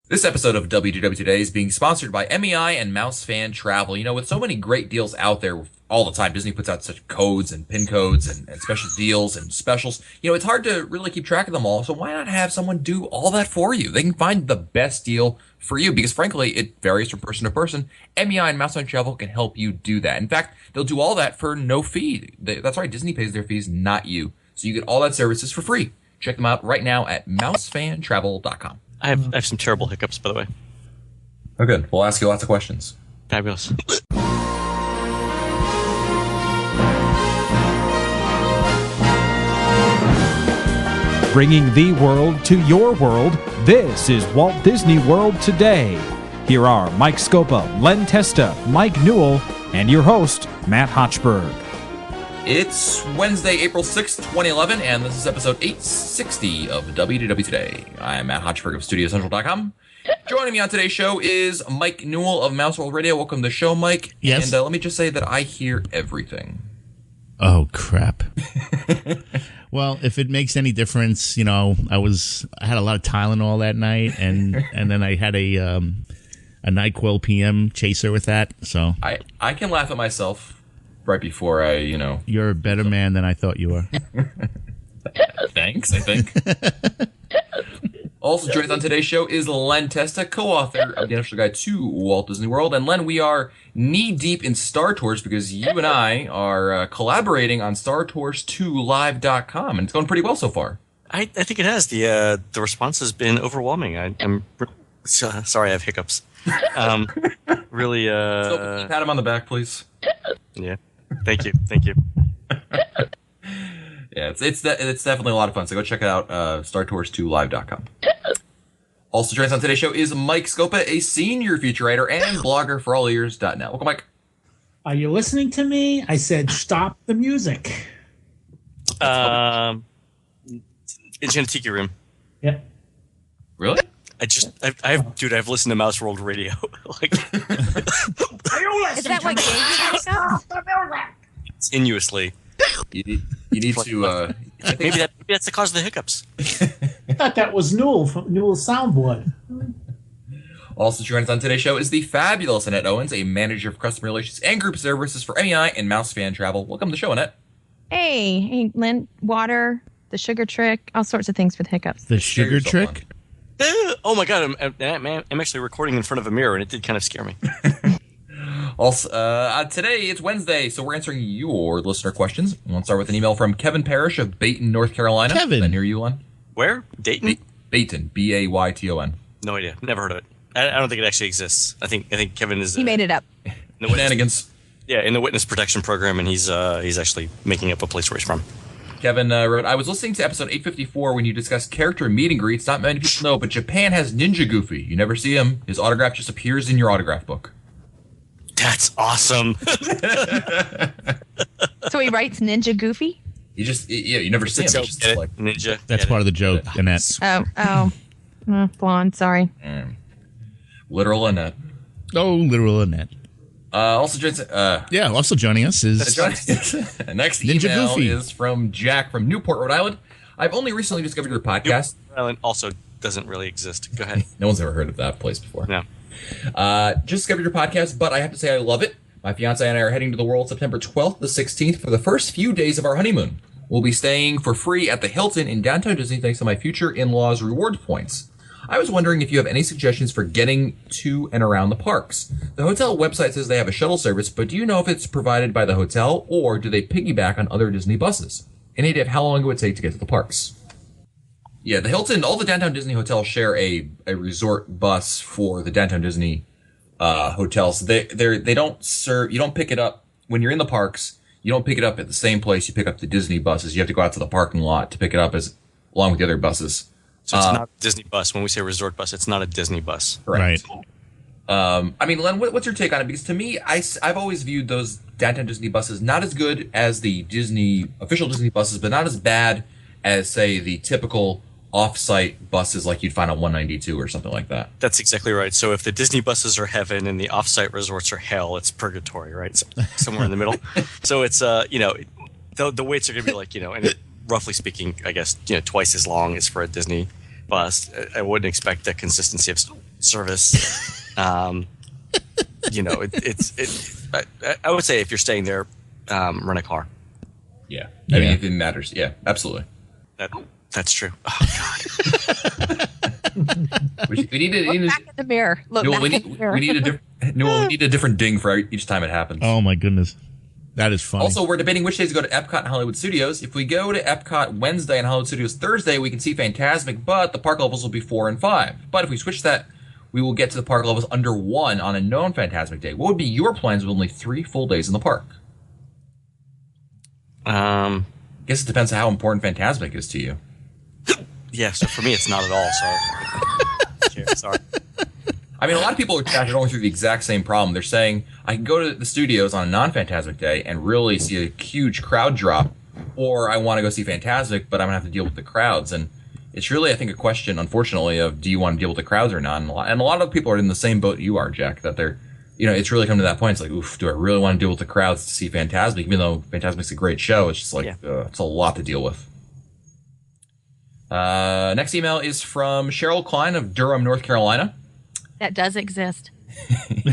This episode of WDW Today is being sponsored by MEI and Mouse Fan Travel. You know, with so many great deals out there all the time, Disney puts out such codes and pin codes and special deals and specials. You know, it's hard to really keep track of them all, so why not have someone do all that for you? They can find the best deal for you because, frankly, it varies from person to person. MEI and Mouse Fan Travel can help you do that. In fact, they'll do all that for no fee. That's right, Disney pays their fees, not you. So you get all that services for free. Check them out right now at mousefantravel.com. I have some terrible hiccups, by the way. Oh, good. We'll ask you lots of questions. Fabulous. Bringing the world to your world, this is Walt Disney World Today. Here are Mike Scopa, Len Testa, Mike Newell, and your host, Matt Hochberg. It's Wednesday, April 6th, 2011, and this is episode 860 of WDW Today. I'm Matt Hochberg of StudioCentral.com. Joining me on today's show is Mike Newell of Mouse World Radio. Welcome to the show, Mike. Yes. And let me just say that I hear everything. Oh, crap. Well, if it makes any difference, you know, I had a lot of Tylenol that night, and then I had a NyQuil PM chaser with that. So I can laugh at myself right before you're a better man than I thought you were. Thanks, I think. Also joining us on today's show is Len Testa, co-author of the Initial Guide to Walt Disney World. And Len, we are knee-deep in Star Tours because you and I are collaborating on StarTours2Live.com, and it's going pretty well so far. I think it has. The response has been overwhelming. I'm sorry I have hiccups. Really. So, pat him on the back, please. Yeah. Thank you. Yeah, it's definitely a lot of fun. So go check it out, StarTours2Live.com. Also joining us on today's show is Mike Scopa, a senior feature writer and blogger for allears.net. Welcome, Mike. Are you listening to me? I said stop the music. It's in a tiki room. Yeah. Really? I've listened to Mouse World Radio. Is that what Continuously. You need to. Maybe that's the cause of the hiccups. I thought that was Newell from Newell's soundboard. Also joining us on today's show is the fabulous Annette Owens, a manager of customer relations and group services for MEI and Mouse Fan Travel. Welcome to the show, Annette. Hey, Lynn, water, the sugar trick, all sorts of things with hiccups. The sugar trick? Oh my God! I'm actually recording in front of a mirror, and it did kind of scare me. Also, today it's Wednesday, so we're answering your listener questions. We'll start with an email from Kevin Parrish of Bayton, North Carolina. Kevin. Then hear you, Len. Where? Dayton? Bayton, Bayton. No idea. Never heard of it. I don't think it actually exists. I think Kevin is. He made it up. Shenanigans. Yeah, in the witness protection program, and he's actually making up a place where he's from. Kevin wrote, I was listening to episode 854 when you discussed character meet and greets. Not many people know, but Japan has Ninja Goofy. You never see him. His autograph just appears in your autograph book. That's awesome. So he writes Ninja Goofy? You never see him. So, It's just like, Ninja. That's part of the joke, Annette. Blonde, sorry. literal Annette. Oh, literal Annette. Also joining us is next Ninja email Goofy. is from Jack from Newport, Rhode Island. I've only recently discovered your podcast. Island also doesn't really exist. Go ahead. No one's ever heard of that place before. No. Just discovered your podcast, but I have to say I love it. My fiance and I are heading to the world September 12th to the 16th for the first few days of our honeymoon. We'll be staying for free at the Hilton in downtown Disney thanks to my future in-laws' reward points. I was wondering if you have any suggestions for getting to and around the parks. The hotel website says they have a shuttle service, but do you know if it's provided by the hotel or do they piggyback on other Disney buses? Any idea of how long it would take to get to the parks? Yeah, the Hilton, all the downtown Disney hotels share a resort bus for the downtown Disney hotels. They don't serve, you don't pick it up when you're in the parks. You don't pick it up at the same place you pick up the Disney buses. You have to go out to the parking lot to pick it up along with the other buses. So it's not a Disney bus. When we say resort bus, it's not a Disney bus. Correct. Right. I mean, Len, what's your take on it? Because to me, I've always viewed those downtown Disney buses not as good as the official Disney buses, but not as bad as, say, the typical off-site buses like you'd find on 192 or something like that. That's exactly right. So if the Disney buses are heaven and the off-site resorts are hell, it's purgatory, right? So somewhere in the middle. So it's the waits are going to be like, and roughly speaking, I guess, twice as long as for a Disney bus. I wouldn't expect the consistency of service. You know, I would say if you're staying there, rent a car. Yeah. I mean, if it matters. Yeah, absolutely. That's true. Oh God. We need to. Look back in the mirror. Look No, back we in need, the mirror. we need a different ding for each time it happens. Oh my goodness, that is funny. Also, we're debating which days to go to Epcot and Hollywood Studios. If we go to Epcot Wednesday and Hollywood Studios Thursday, we can see Fantasmic, but the park levels will be 4 and 5. But if we switch that, we will get to the park levels under 1 on a known Fantasmic day. What would be your plans with only 3 full days in the park? I guess it depends on how important Fantasmic is to you. Yeah, so for me, it's not at all. So, sorry. I mean, a lot of people are going through the exact same problem. They're saying, I can go to the studios on a non-Fantasmic day and really see a huge crowd drop, or I want to go see Fantasmic, but I'm going to have to deal with the crowds. And it's really, I think, a question, unfortunately, of do you want to deal with the crowds or not? And a lot of people are in the same boat you are, Jack, that they're, it's really come to that point. It's like, oof, do I really want to deal with the crowds to see Fantasmic? Even though Fantasmic's a great show, it's just like, it's a lot to deal with. Next email is from Cheryl Klein of Durham, North Carolina. That does exist.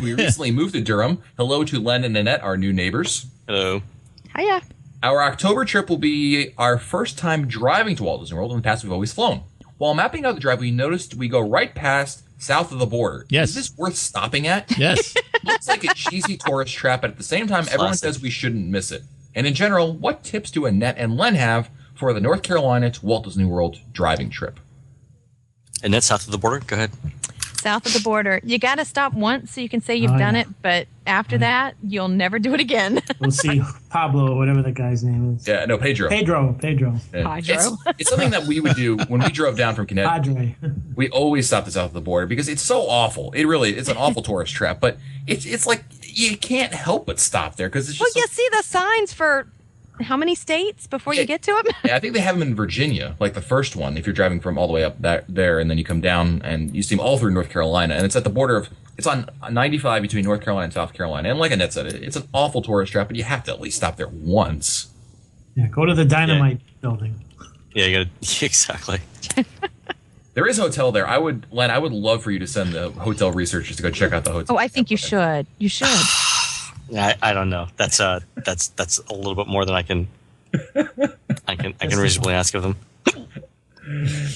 We recently moved to Durham. Hello to Len and Annette, our new neighbors. Hello. Hiya. Our October trip will be our first time driving to Walt Disney World. In the past, we've always flown. While mapping out the drive, we noticed we go right past south of the border. Yes. Is this worth stopping at? Yes. Looks like a cheesy tourist trap, but at the same time, everyone says we shouldn't miss it. And in general, what tips do Annette and Len have for the North Carolina to Walt Disney World driving trip? Annette, south of the border? Go ahead. South of the border. You got to stop once so you can say you've done it, but after that, you'll never do it again. We'll see Pablo or whatever the guy's name is. Yeah, no, Pedro. Pedro. Yeah. It's something that we would do when we drove down from Connecticut. Padre. We always stopped at south of the border because it's so awful. It's an awful tourist trap, but it's like you can't help but stop there because it's just. Well, you see the signs for how many states before you get to them? Yeah, I think they have them in Virginia, like the first one. If you're driving from all the way up there, and then you come down and you see them all through North Carolina, and it's at the border of. It's on 95 between North Carolina and South Carolina, and like Annette said, it's an awful tourist trap, but you have to at least stop there once. Yeah, go to the Dynamite building. Yeah, you gotta exactly. There is a hotel there. Len, I would love for you to send the hotel researchers to go check out the hotel. Oh, I think you should. You should. Yeah, I don't know. That's a little bit more than I can reasonably ask of them.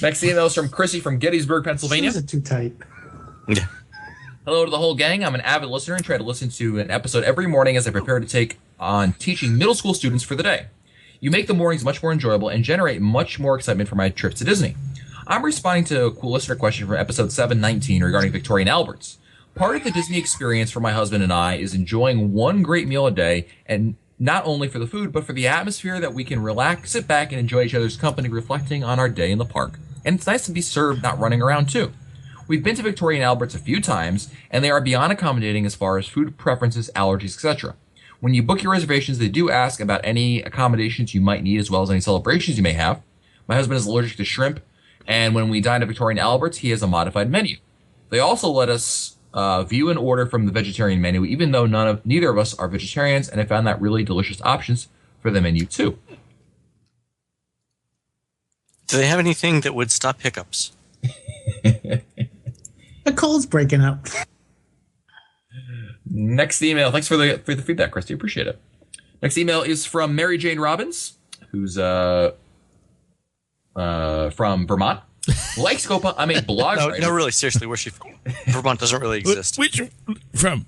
Next email is from Chrissy from Gettysburg, Pennsylvania. Shoes are too tight. Yeah. Hello to the whole gang. I'm an avid listener and try to listen to an episode every morning as I prepare to take on teaching middle school students for the day. You make the mornings much more enjoyable and generate much more excitement for my trip to Disney. I'm responding to a cool listener question from episode 719 regarding Victoria and Albert's. Part of the Disney experience for my husband and I is enjoying one great meal a day, and not only for the food, but for the atmosphere that we can relax, sit back, and enjoy each other's company, reflecting on our day in the park. And it's nice to be served, not running around, too. We've been to Victoria and Albert's a few times, and they are beyond accommodating as far as food preferences, allergies, etc. When you book your reservations, they do ask about any accommodations you might need, as well as any celebrations you may have. My husband is allergic to shrimp, and when we dine at Victoria and Albert's, he has a modified menu. They also let us view and order from the vegetarian menu, even though neither of us are vegetarians, and I found that really delicious options for the menu too. Do they have anything that would stop hiccups? The cold's breaking up. Next email. Thanks for the feedback, Christy. Appreciate it. Next email is from Mary Jane Robbins, who's from Vermont. Like Scopa, I'm a blog writer. No, really, seriously, where's she from? Vermont doesn't really exist. Which from?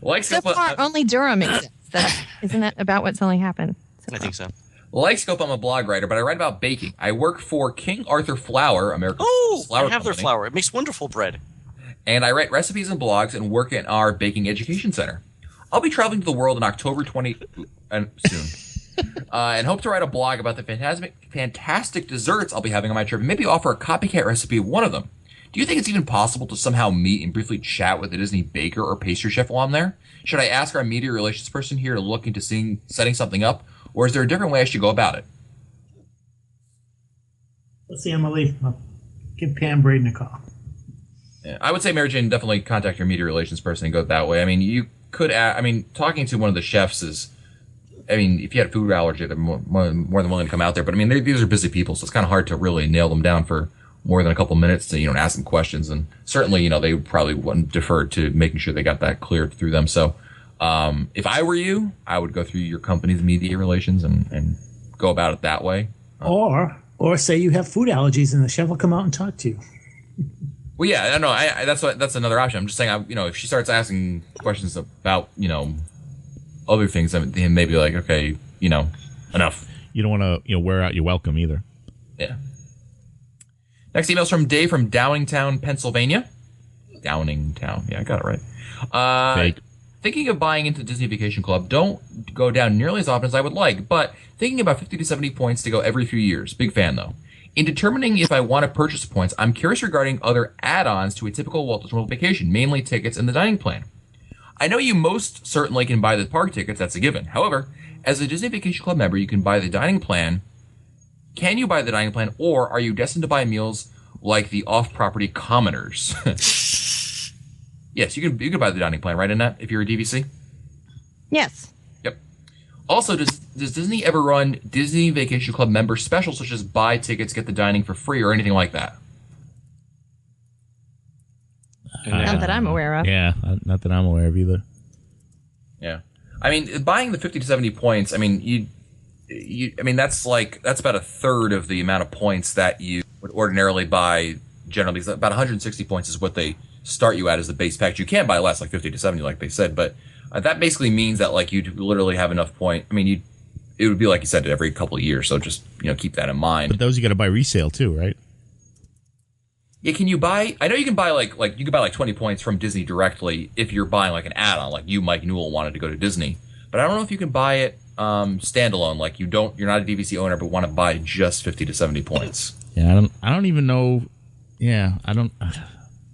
Like So Scopa, far, only Durham exists. Isn't that about what's only happened? I think so. Like Scopa, I'm a blog writer, but I write about baking. I work for King Arthur Flour, America's flour I have their company, flour. It makes wonderful bread. and I write recipes and blogs and work at our baking education center. I'll be traveling to the world in October 20 soon. And hope to write a blog about the fantastic desserts I'll be having on my trip, and maybe offer a copycat recipe of one of them. Do you think it's even possible to somehow meet and briefly chat with a Disney baker or pastry chef while I'm there? Should I ask our media relations person here to look into setting something up, or is there a different way I should go about it? Let's see, Emily. I'll give Pam Braden a call. Yeah, I would say, Mary Jane, definitely contact your media relations person and go that way. I mean, you could, talking to one of the chefs is, if you had a food allergy, they're more than willing to come out there. But, these are busy people, so it's kind of hard to really nail them down for more than a couple minutes to, ask them questions. And certainly, they would probably wouldn't defer to making sure they got that cleared through them. So if I were you, I would go through your company's media relations and go about it that way. Or say you have food allergies and the chef will come out and talk to you. Well, yeah, I know. That's another option. I'm just saying, if she starts asking questions about, other things, then maybe like, okay, enough. You don't want to, wear out your welcome either. Yeah. Next email's from Dave from Downingtown, Pennsylvania. Downingtown. Yeah, I got it right. Fake. Thinking of buying into Disney Vacation Club, don't go down nearly as often as I would like, but thinking about 50 to 70 points to go every few years. Big fan, though. In determining if I want to purchase points, I'm curious regarding other add-ons to a typical Walt Disney World vacation, mainly tickets and the dining plan. I know you most certainly can buy the park tickets, that's a given. However, as a Disney Vacation Club member, you can buy the dining plan. Can you buy the dining plan, or are you destined to buy meals like the off-property commoners? Yes, you can buy the dining plan, right, Annette, if you're a DVC? Yes. Yep. Also, does Disney ever run Disney Vacation Club member specials, such as buy tickets, get the dining for free, or anything like that? Not that I'm aware of. Yeah, not that I'm aware of either. Yeah. I mean, buying the 50 to 70 points, I mean, that's about a third of the amount of points that you would ordinarily buy generally. About 160 points is what they start you at as the base package. You can buy less, like 50 to 70, like they said, but that basically means that like you'd literally have enough point. I mean, it would be like you said every couple of years, so just keep that in mind. But those you got to buy resale too, right? Yeah, can you buy? I know you can buy like you can buy like 20 points from Disney directly if you're buying like an add-on, like you, Mike Newell, wanted to go to Disney. But I don't know if you can buy it standalone, like you're not a DVC owner but want to buy just 50 to 70 points. Yeah, I don't even know. Yeah, I'm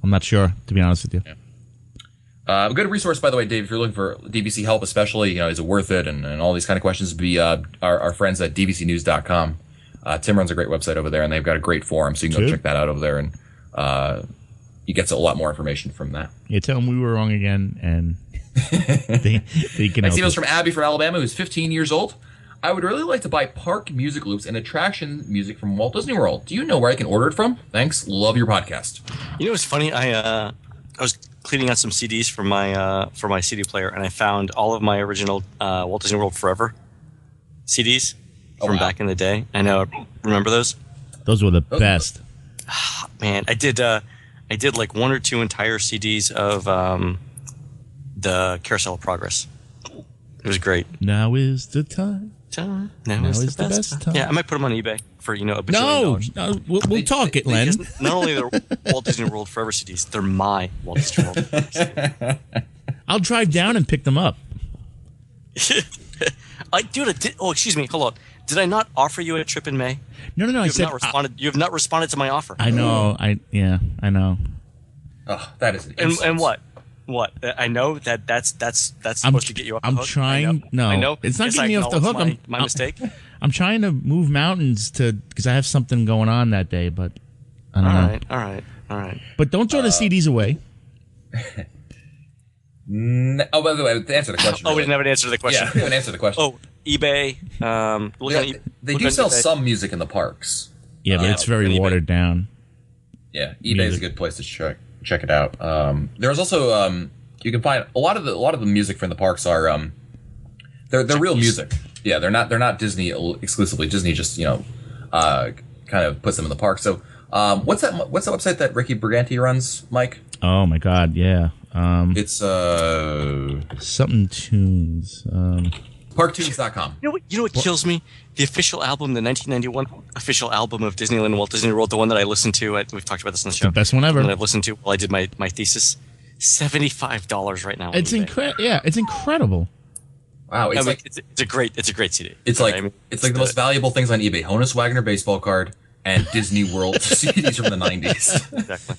not sure, to be honest with you. Yeah. A good resource, by the way, Dave, if you're looking for DVC help, especially, is it worth it, and all these kind of questions, be our friends at dvcnews.com. Tim runs a great website over there, and they've got a great forum, so you can go check that out over there, and you get a lot more information from that. Yeah, tell them we were wrong again, and they can Next help email's us. from Abby from Alabama, who's 15 years old. I would really like to buy park music loops and attraction music from Walt Disney World. Do you know where I can order it from? Thanks. Love your podcast. You know what's funny? I was cleaning out some CDs for my CD player, and I found all of my original Walt Disney World Forever CDs from back in the day. I know. Remember those? Those were the best. Man, I did like one or two entire CDs of the Carousel of Progress. It was great. Now is the time. Now is the best time. Yeah, I might put them on eBay for a bajillion dollars. No, we'll talk it, Len. Because not only they're Walt Disney World Forever CDs, they're my Walt Disney World Forever CDs. I'll drive down and pick them up. Excuse me, hold on. Did I not offer you a trip in May? No. I said you have not responded to my offer. I know. I know. Oh, that is an And insult. what? What? I know that's supposed to get you off the hook. I'm trying. I know. It's not Yes, getting me off the hook. My mistake. I'm trying to move mountains because I have something going on that day, but I don't know. All right. But don't throw the CDs away. By the way, to answer the question. We didn't have an answer to the question. Yeah, we haven't answered the question. Oh, eBay. They do sell some music in the parks. Yeah, but it's very eBay. watered down. Yeah, eBay is a good place to check it out. There's also you can find a lot of the music from the parks are they're real music. Yeah, they're not Disney exclusively. Disney just kind of puts them in the park. So what's that website that Ricky Briganti runs, Mike? Oh my God, yeah. It's Something tunes. parktunes.com. You know what kills me? The official album, the 1991 official album of Disneyland and Walt Disney World, the one that I listened to. We've talked about this on the show. The best one ever. That I've listened to while I did my thesis. $75 right now. It's incredible. Yeah, it's incredible. Wow, it's it's a great CD. It's like it's like the most valuable things on eBay: Honus Wagner baseball card and Disney World CDs from the 90s. Exactly.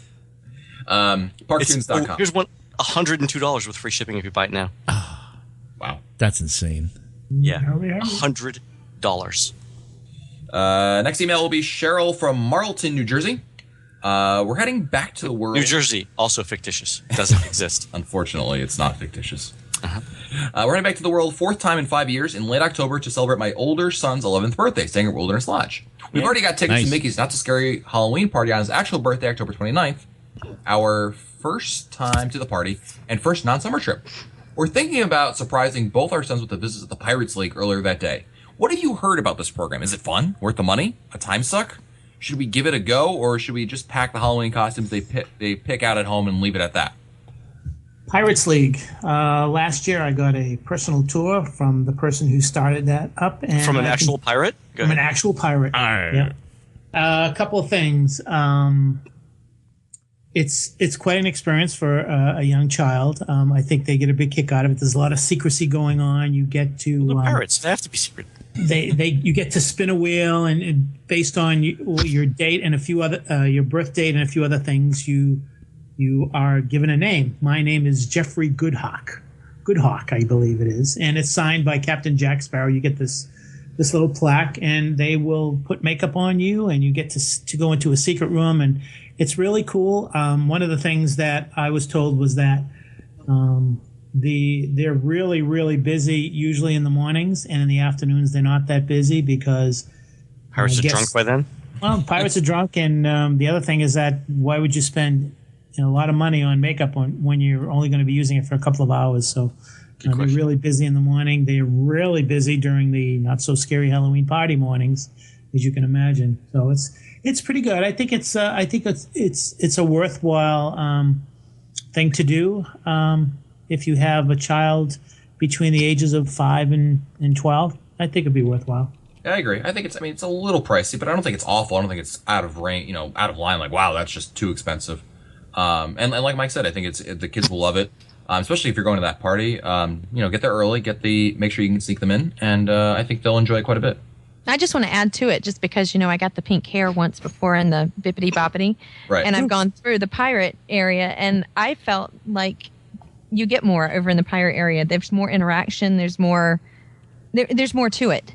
Parktunes.com. Here's one: $102 with free shipping if you buy it now. Wow, that's insane. Yeah, $100. Next email will be Cheryl from Marlton, New Jersey. We're heading back to the world. New Jersey, also fictitious. Doesn't exist. Unfortunately, it's not fictitious. We're heading back to the world 4th time in 5 years in late October to celebrate my older son's 11th birthday, staying at Wilderness Lodge. We've already got tickets Nice. to Mickey's Not So Scary Halloween party on his actual birthday, October 29th. Our first time to the party and first non-summer trip. We're thinking about surprising both our sons with a visit to the Pirates League earlier that day. What have you heard about this program? Is it fun? Worth the money? A time suck? Should we give it a go, or should we just pack the Halloween costumes they pick out at home and leave it at that? Pirates League. Last year, I got a personal tour from the person who started that up. And From an I actual pirate? Go From an ahead. actual pirate. Arr. Yeah. A couple of things. It's quite an experience for a young child. I think they get a big kick out of it. There's a lot of secrecy going on. You get to The pirates, they have to be secret. you get to spin a wheel, and based on your date and a few other your birth date and a few other things, you are given a name. My name is Jeffrey Goodhawk. Goodhawk, I believe it is, and it's signed by Captain Jack Sparrow. You get this little plaque, and they will put makeup on you, and you get to go into a secret room, and it's really cool. One of the things that I was told was that they're really, really busy usually in the mornings, and in the afternoons they're not that busy because Pirates are drunk by then? well, pirates are drunk, and the other thing is that why would you spend a lot of money on makeup when you're only going to be using it for a couple of hours? So they're really busy in the morning. They're really busy during the not so scary Halloween party mornings, as you can imagine. So it's pretty good. I think it's a worthwhile thing to do if you have a child between the ages of 5 and 12. I think it'd be worthwhile. Yeah, I agree. I think it's a little pricey, but I don't think it's awful. I don't think it's out of range, out of line. Like, wow, that's just too expensive. And like Mike said, I think the kids will love it, especially if you're going to that party. Get there early, make sure you can sneak them in, and I think they'll enjoy it quite a bit. I just want to add to it, just because, I got the pink hair once before in the Bippity Boppity. Right. And I've gone through the pirate area, and I felt like you get more over in the pirate area. There's more interaction. There's more to it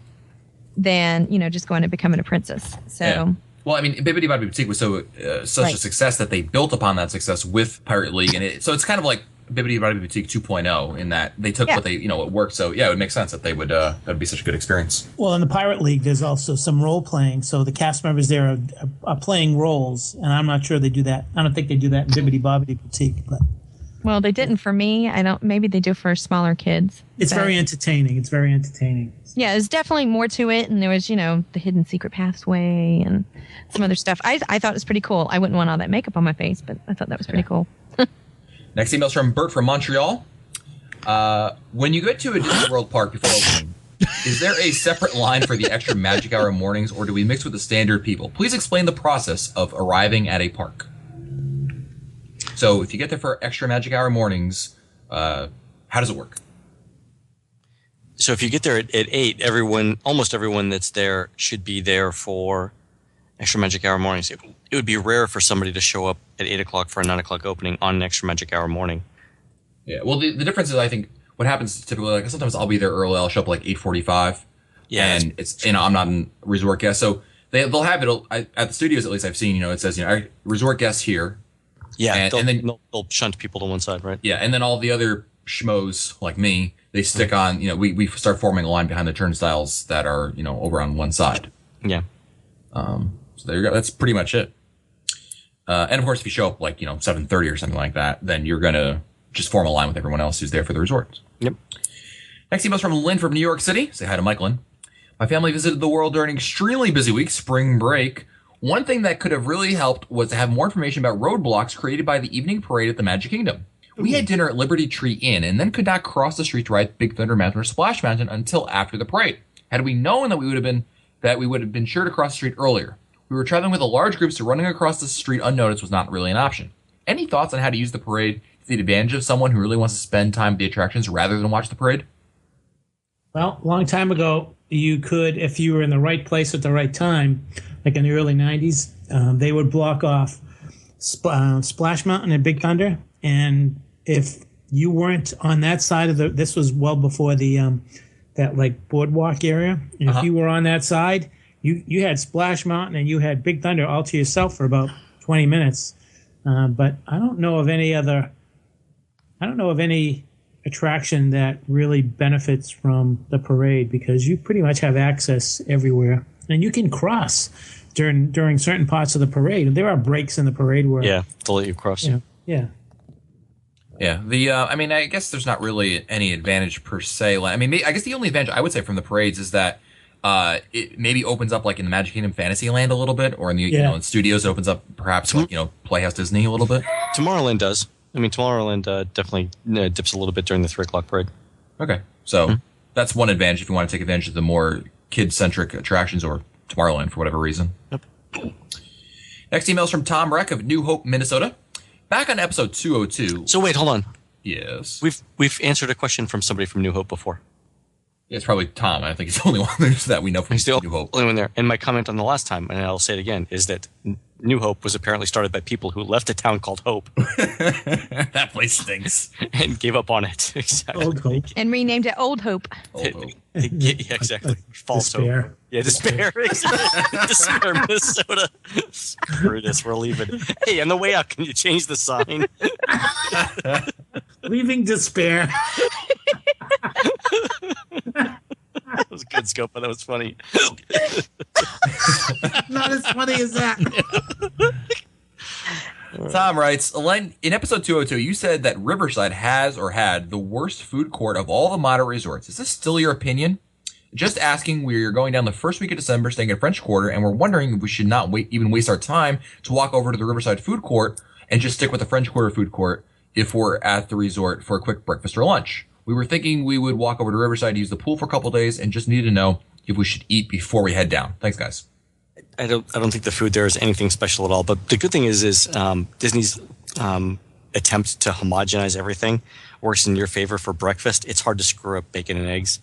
than, just going and becoming a princess. So. Yeah. Well, I mean, Bibbidi Bobbidi Boutique was such a success that they built upon that success with Pirate League, and so it's kind of like Bibbidi Bobbidi Boutique 2.0 in that they took what it worked. So yeah, it would make sense that they would that'd be such a good experience. Well, in the Pirate League, there's also some role playing. So the cast members there are playing roles, and I'm not sure they do that. I don't think they do that in Bibbidi Bobbidi Boutique, but Well, they didn't for me. Maybe they do for smaller kids. it's very entertaining. It's very entertaining. Yeah, there's definitely more to it, and there was, the hidden secret pathway and some other stuff. I thought it was pretty cool. I wouldn't want all that makeup on my face, but I thought that was pretty cool. Next email's from Bert from Montreal. When you get to a Disney World park before opening, is there a separate line for the extra magic hour mornings, or do we mix with the standard people? Please explain the process of arriving at a park. So if you get there for extra magic hour mornings, how does it work? So if you get there at 8, almost everyone that's there should be there for extra magic hour mornings. It would be rare for somebody to show up at 8 o'clock for a 9 o'clock opening on an extra magic hour morning. Yeah, well, the difference is, I think, what happens is typically, like, sometimes I'll be there early. I'll show up like 8:45. Yeah, and it's I'm not a resort guest, so they'll have it at the studios. At least I've seen, it says resort guests here. Yeah, and then they'll shunt people to one side, right? Yeah, and then all the other schmoes like me, they stick on. We start forming a line behind the turnstiles that are over on one side. Yeah. So there you go. That's pretty much it. And of course, if you show up like 7:30 or something like that, then you're gonna just form a line with everyone else who's there for the resort. Yep. Next email's from Lynn from New York City. Say hi to Mike, Lynn. My family visited the world during an extremely busy week, spring break. One thing that could have really helped was to have more information about roadblocks created by the evening parade at the Magic Kingdom. We had dinner at Liberty Tree Inn and then could not cross the street to ride Big Thunder Mountain or Splash Mountain until after the parade. Had we known that we would have been sure to cross the street earlier. We were traveling with a large group, so running across the street unnoticed was not really an option. Any thoughts on how to use the parade to the advantage of someone who really wants to spend time at the attractions rather than watch the parade? Well, a long time ago, you could, if you were in the right place at the right time, like in the early 90s, they would block off Splash Mountain and Big Thunder. And if you weren't on that side of this was well before the that like boardwalk area. And if you were on that side, you had Splash Mountain and you had Big Thunder all to yourself for about 20 minutes. But I don't know of any attraction that really benefits from the parade because you pretty much have access everywhere. and you can cross during certain parts of the parade. There are breaks in the parade where they'll let you cross. Yeah. I mean, I guess there's not really any advantage per se. I mean, I guess the only advantage I would say from the parades is that it maybe opens up like in the Magic Kingdom Fantasyland a little bit, or in the in studios it opens up perhaps like Playhouse Disney a little bit. Tomorrowland does. I mean, Tomorrowland definitely dips a little bit during the 3 o'clock parade. Okay, so that's one advantage if you want to take advantage of the more kid-centric attractions or Tomorrowland for whatever reason. Yep. Next email is from Tom Reck of New Hope, Minnesota. Back on episode 202. So wait, hold on. Yes. We've answered a question from somebody from New Hope before. It's probably Tom. I think he's the only one that we know from He's the New Hope. only one there. And my comment on the last time, and I'll say it again, is that New Hope was apparently started by people who left a town called Hope. That place stinks. And gave up on it. Exactly. Old Hope. And renamed it Old Hope. Old Hope. Yeah, exactly. False Despair. Hope. Yeah, Despair. Despair, Minnesota. Screw this. We're leaving. Hey, on the way out, can you change the sign? Leaving Despair. That was good, Scopa. That was funny. Not as funny as that. Tom writes, Elaine, in episode 202, you said that Riverside has or had the worst food court of all the moderate resorts. Is this still your opinion? Just asking, we're going down the first week of December, staying at French Quarter, and we're wondering if we should not even waste our time to walk over to the Riverside food court and just stick with the French Quarter food court if we're at the resort for a quick breakfast or lunch. We were thinking we would walk over to Riverside, use the pool for a couple of days, and just needed to know if we should eat before we head down. Thanks, guys. I don't think the food there is anything special at all. But the good thing is Disney's attempt to homogenize everything works in your favor for breakfast. It's hard to screw up bacon and eggs.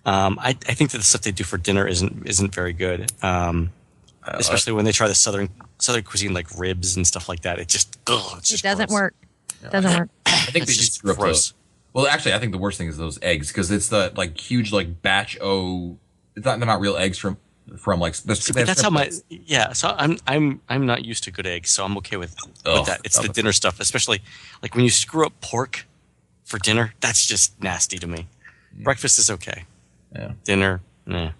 I think that the stuff they do for dinner isn't very good. Especially when they try the southern cuisine like ribs and stuff like that. It just doesn't work. Doesn't work. I think they just screw up those. Well, actually, I think the worst thing is those eggs because it's the like huge like batch O. They're not real eggs from like. That's how my So I'm not used to good eggs, so I'm okay with that. It's the dinner stuff, especially like when you screw up pork for dinner. That's just nasty to me. Breakfast is okay. Yeah. Dinner, nah.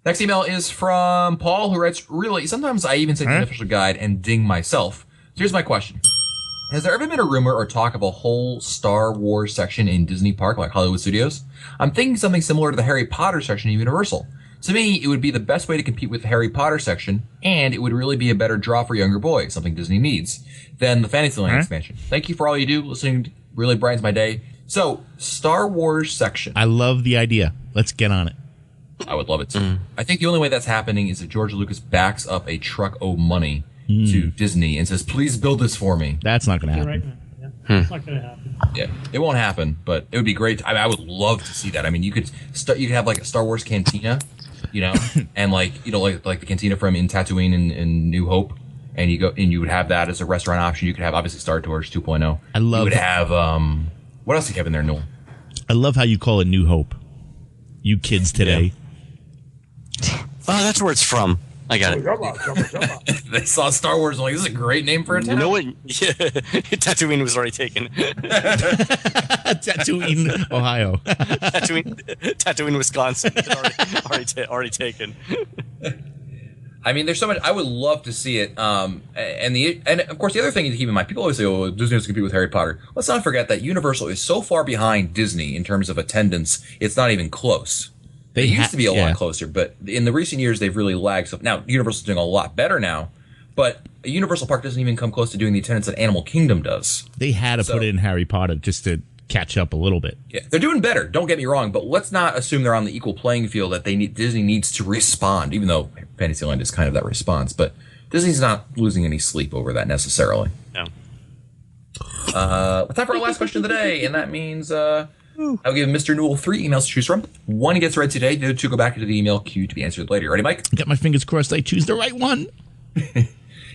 Next email is from Paul, who writes, really, sometimes I even say the unofficial guide and ding myself. So here's my question. Has there ever been a rumor or talk of a whole Star Wars section in Disney Park like Hollywood Studios? I'm thinking something similar to the Harry Potter section in Universal. To me, it would be the best way to compete with the Harry Potter section, and it would really be a better draw for younger boys, something Disney needs, than the Fantasyland expansion. Thank you for all you do. Listening really brightens my day. So, Star Wars section. I love the idea. Let's get on it. I would love it too. I think the only way that's happening is if George Lucas backs up a truck of money to Disney and says, please build this for me. That's not going to You're happen. right, man. Yeah. It's not going to happen. Yeah, it won't happen, but it would be great. I would love to see that. I mean, you could have like a Star Wars cantina, and like the cantina from in Tatooine in New Hope, and you would have that as a restaurant option. You could have obviously Star Tours 2.0. I love. You would have what else do you have in there, Noel? I love how you call it New Hope. You kids today. Oh, that's where it's from. I got it. They saw Star Wars and like, this is a great name for a town. You know what? Yeah. Tatooine was already taken. Tatooine, Ohio. Tatooine, Wisconsin. Already taken. I mean, there's so much. I would love to see it. And of course, the other thing to keep in mind, people always say, "Oh, Disney has to compete with Harry Potter." Let's not forget that Universal is so far behind Disney in terms of attendance; it's not even close. They used to be a lot closer, but in the recent years, they've really lagged. So now Universal's doing a lot better now, but a Universal Park doesn't even come close to doing the attendance that Animal Kingdom does. They had to put it in Harry Potter just to catch up a little bit. Yeah, they're doing better. Don't get me wrong, but let's not assume they're on the equal playing field. That Disney needs to respond, even though Fantasyland is kind of that response. But Disney's not losing any sleep over that necessarily. No. Time for our last question of the day, and that means I'll give Mr. Newell 3 emails to choose from. One gets read today, the other 2 go back into the email queue to be answered later. Ready, Mike? Got my fingers crossed I choose the right one.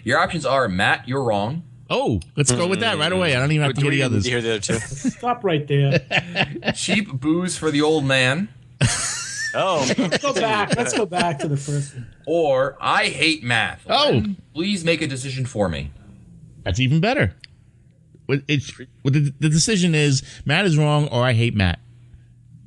Your options are, Matt, you're wrong. Oh, let's go with that right away. I don't even have to hear the others. Hear the other two. Stop right there. Cheap booze for the old man. Oh. Let's go back to the first one. Or, I hate math. Oh. Please make a decision for me. That's even better. The decision is Matt is wrong or I hate Matt.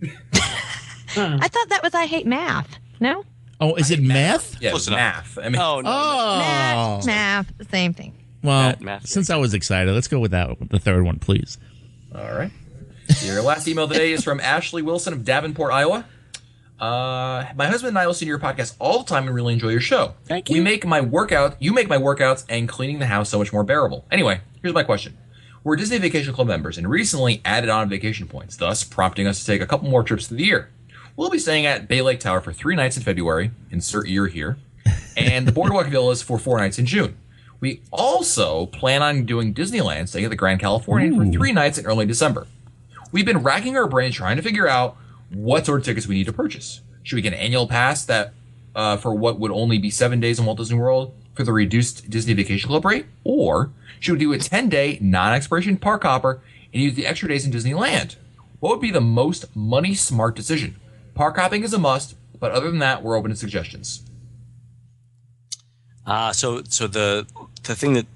I thought that was I hate math. No? Oh, is it math? Yeah, Close enough. math. I mean, Oh, no. Oh. Math, same thing. Well, Math. since I was excited, let's go with that. The third one, please. all right. Your last email of the day is from Ashley Wilson of Davenport, Iowa. My husband and I listen to your podcast all the time and really enjoy your show. Thank you. You make my workouts and cleaning the house so much more bearable. Anyway, here's my question. We're Disney Vacation Club members and recently added on vacation points, thus prompting us to take a couple more trips through the year. We'll be staying at Bay Lake Tower for 3 nights in February, insert year here, and the Boardwalk Villas for 4 nights in June. We also plan on doing Disneyland, staying at the Grand Californian for 3 nights in early December. We've been racking our brains trying to figure out what sort of tickets we need to purchase. Should we get an annual pass that for what would only be 7 days in Walt Disney World for the reduced Disney Vacation Club rate? Or should we do a 10-day non-expiration park hopper and use the extra days in Disneyland? What would be the most money-smart decision? Park hopping is a must, but other than that, we're open to suggestions. So the thing that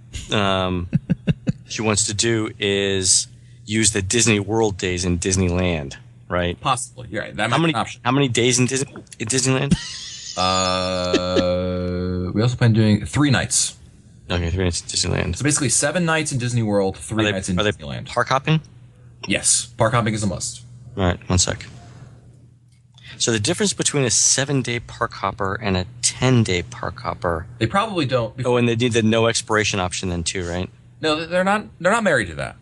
she wants to do is use the Disney World days in Disneyland, right? Possibly, you're right. That might be an option. How many days in Disneyland? We also plan on doing 3 nights. Okay, 3 nights in Disneyland. So basically 7 nights in Disney World, 3 nights in are they Disneyland. park hopping? Yes, park hopping is a must. All right, 1 sec. So the difference between a 7-day park hopper and a 10-day park hopper. They probably don't. Oh, and they need the no expiration option then too, right? No, they're not. They're not married to that.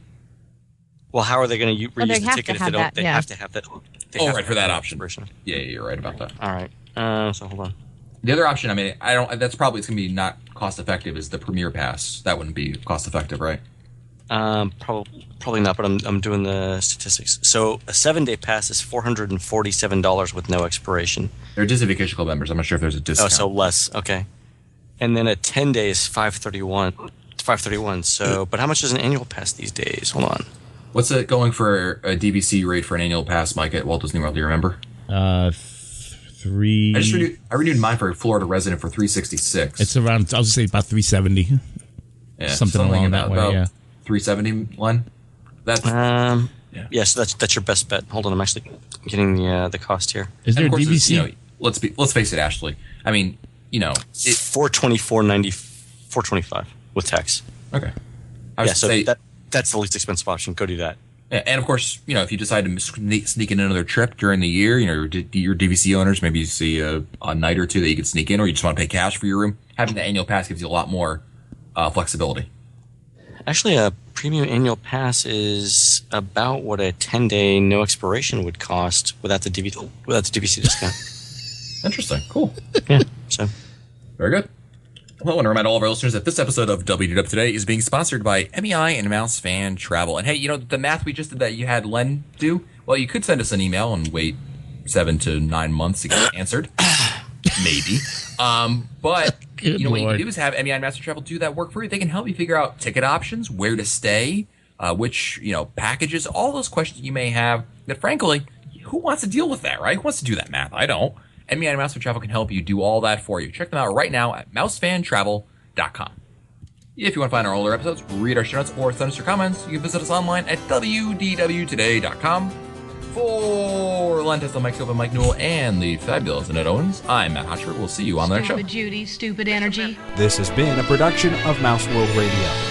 Well, how are they going to reuse they the have ticket to if they have don't? that, They yeah. have to have that. They Oh, have right, to for have that no option. expiration. Yeah, you're right about that. All right. So hold on. The other option, I mean, I don't. That's probably it's gonna be not cost effective. Is the Premier Pass? That wouldn't be cost effective, right? Probably not, but I'm doing the statistics. So a 7-day pass is $447 with no expiration. They're Disney Vacation Club members. I'm not sure if there's a Oh, discount. so less. Okay. And then a 10-day is $531. So, but how much is an annual pass these days? Hold on. What's it going for a DVC rate for an annual pass, Mike, at Walt Disney World? Do you remember? 3. I renewed mine for a Florida resident for $366. It's around. I was gonna say about 370. Yeah, something along that way, about yeah. 370 line. That's Yeah. So that's your best bet. Hold on, I'm actually getting the cost here. Is there a of course, DVC? you know, let's face it, Ashley. I mean, it, $424.95 with tax. okay. I was Yeah, so say, that's the least expensive option. Go do that. and of course, if you decide to sneak in another trip during the year, your DVC owners, maybe you see a night or two that you can sneak in, or you just want to pay cash for your room. Having the annual pass gives you a lot more flexibility. Actually, a premium annual pass is about what a 10-day no expiration would cost without the DVC discount. Interesting. Cool. Yeah. So Very good. Well, I want to remind all of our listeners that this episode of WDW Today is being sponsored by MEI and Mouse Fan Travel. And hey, the math we just did that you had Len do, well, you could send us an email and wait 7 to 9 months to get answered. Maybe. But what you can do is have MEI and Master Travel do that work for you. They can help you figure out ticket options, where to stay, which, packages, all those questions you may have that, frankly, who wants to deal with that, right? Who wants to do that math? I don't. MEI and Mouse Fan Travel can help you do all that for you. Check them out right now at mousefantravel.com. If you want to find our older episodes, read our show notes, or send us your comments, you can visit us online at wdwtoday.com. For Len Testa, Mike Silva, Mike Newell, and the fabulous Annette Owens, I'm Matt Hotchford. We'll see you on the next show. Stupid Judy, stupid energy. This has been a production of Mouse World Radio.